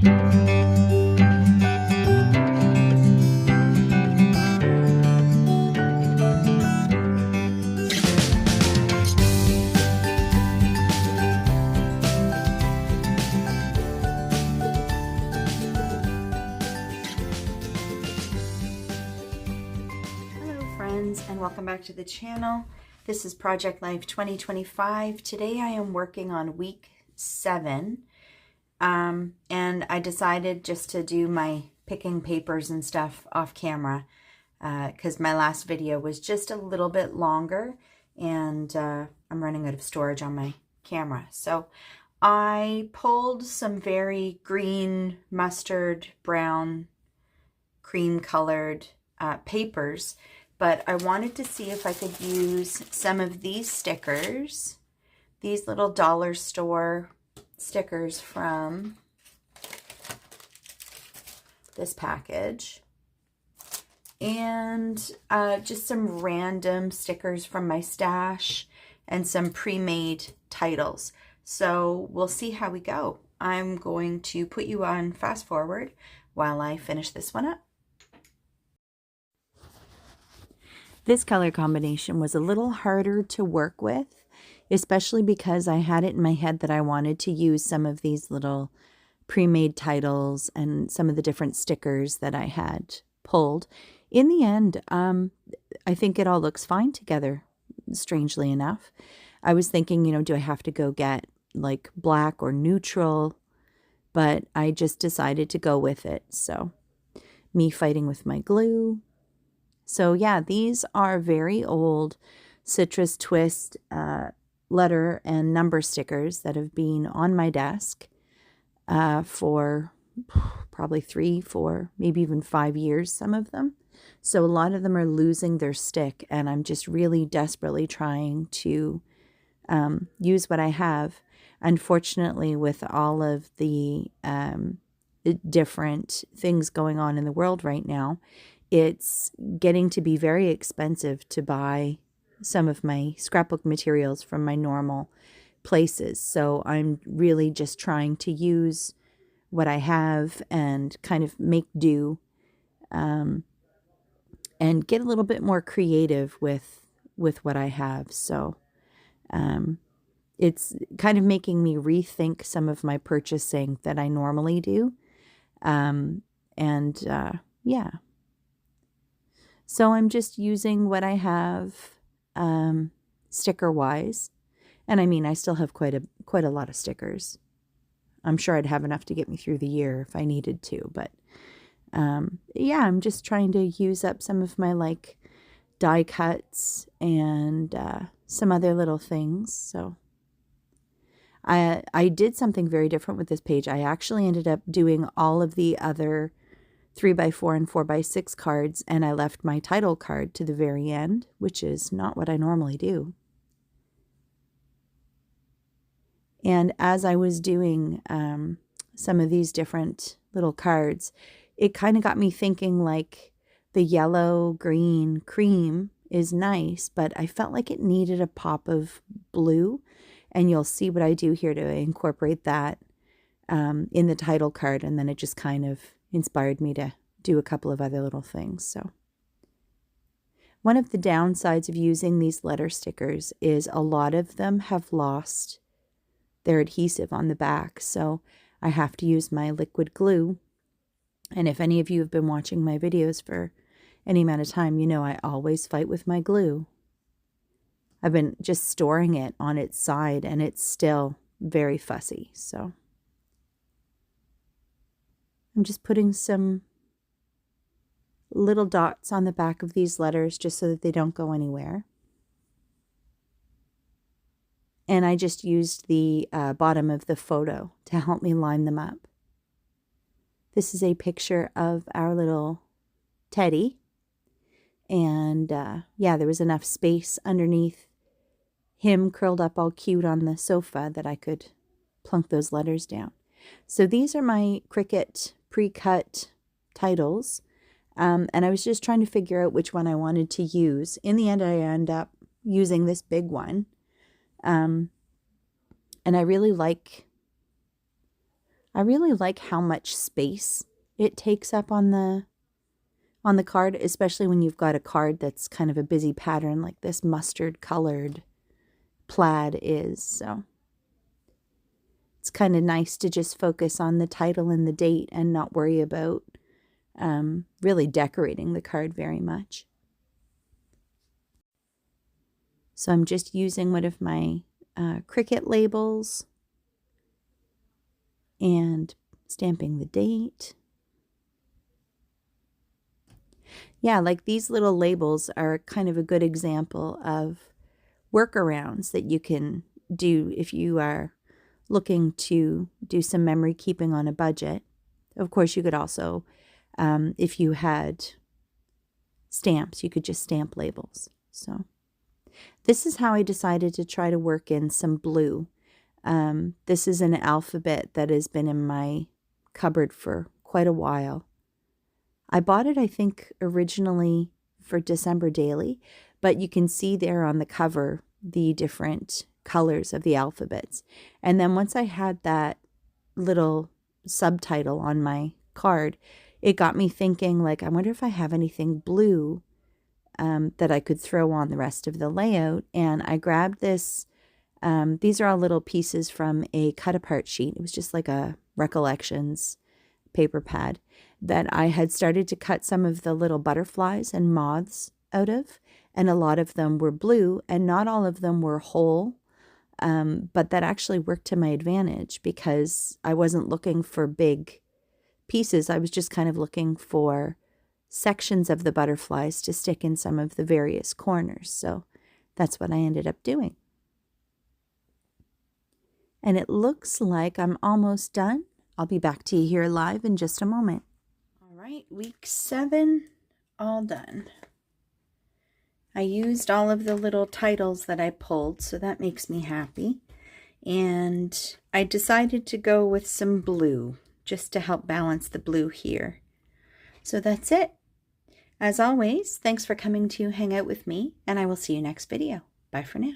And welcome back to the channel. This is Project Life 2025. Today I am working on week 7 and I decided just to do my picking papers and stuff off camera because my last video was just a little bit longer and I'm running out of storage on my camera. So I pulled some very green, mustard, brown, cream colored papers, but I wanted to see if I could use some of these stickers, these little dollar store stickers from this package, and just some random stickers from my stash and some pre-made titles. So we'll see how we go. I'm going to put you on fast forward while I finish this one up. This color combination was a little harder to work with, especially because I had it in my head that I wanted to use some of these little pre-made titles and some of the different stickers that I had pulled. In the end, I think it all looks fine together, strangely enough. I was thinking, you know, do I have to go get like black or neutral? But I just decided to go with it. So me fighting with my glue. So yeah, these are very old Citrus Twist letter and number stickers that have been on my desk for probably 3, 4, maybe even 5 years, some of them. So a lot of them are losing their stick, and I'm just really desperately trying to use what I have. Unfortunately, with all of the different things going on in the world right now, it's getting to be very expensive to buy some of my scrapbook materials from my normal places. So I'm really just trying to use what I have and kind of make do and get a little bit more creative with what I have. So it's kind of making me rethink some of my purchasing that I normally do. Yeah. So I'm just using what I have sticker-wise. And I mean, I still have quite a lot of stickers. I'm sure I'd have enough to get me through the year if I needed to. But yeah, I'm just trying to use up some of my like die cuts and some other little things. So I did something very different with this page. I actually ended up doing all of the other 3x4 and 4x6 cards, and I left my title card to the very end, which is not what I normally do. And as I was doing some of these different little cards, it kind of got me thinking, like, the yellow, green, cream is nice, but I felt like it needed a pop of blue, and you'll see what I do here to incorporate that in the title card, and then it just kind of inspired me to do a couple of other little things. So one of the downsides of using these letter stickers is a lot of them have lost their adhesive on the back. So I have to use my liquid glue. And if any of you have been watching my videos for any amount of time, you know I always fight with my glue. I've been just storing it on its side and it's still very fussy. So I'm just putting some little dots on the back of these letters just so that they don't go anywhere. And I just used the bottom of the photo to help me line them up. This is a picture of our little Teddy. And yeah, there was enough space underneath him curled up all cute on the sofa that I could plunk those letters down. So these are my Cricut pre-cut titles, and I was just trying to figure out which one I wanted to use. In the end, I ended up using this big one, and I really like I really like how much space it takes up on the card, especially when you've got a card that's kind of a busy pattern like this mustard colored plaid is. So it's kind of nice to just focus on the title and the date and not worry about really decorating the card very much. So I'm just using one of my Cricut labels and stamping the date. Yeah, like these little labels are kind of a good example of workarounds that you can do if you are looking to do some memory keeping on a budget. Of course, you could also, if you had stamps, you could just stamp labels. So this is how I decided to try to work in some blue. This is an alphabet that has been in my cupboard for quite a while. I bought it, I think, originally for December Daily, but you can see there on the cover the different colors of the alphabets. And then once I had that little subtitle on my card, it got me thinking, like, I wonder if I have anything blue that I could throw on the rest of the layout. And I grabbed this. These are all little pieces from a cut-apart sheet. It was just like a Recollections paper pad that I had started to cut some of the little butterflies and moths out of, and a lot of them were blue, and not all of them were whole, but that actually worked to my advantage because I wasn't looking for big pieces. I was just kind of looking for sections of the butterflies to stick in some of the various corners. So that's what I ended up doing. And it looks like I'm almost done. I'll be back to you here live in just a moment. All right, week 7, all done. I used all of the little titles that I pulled, so that makes me happy. And I decided to go with some blue, just to help balance the blue here. So that's it. As always, thanks for coming to hang out with me, and I will see you next video. Bye for now.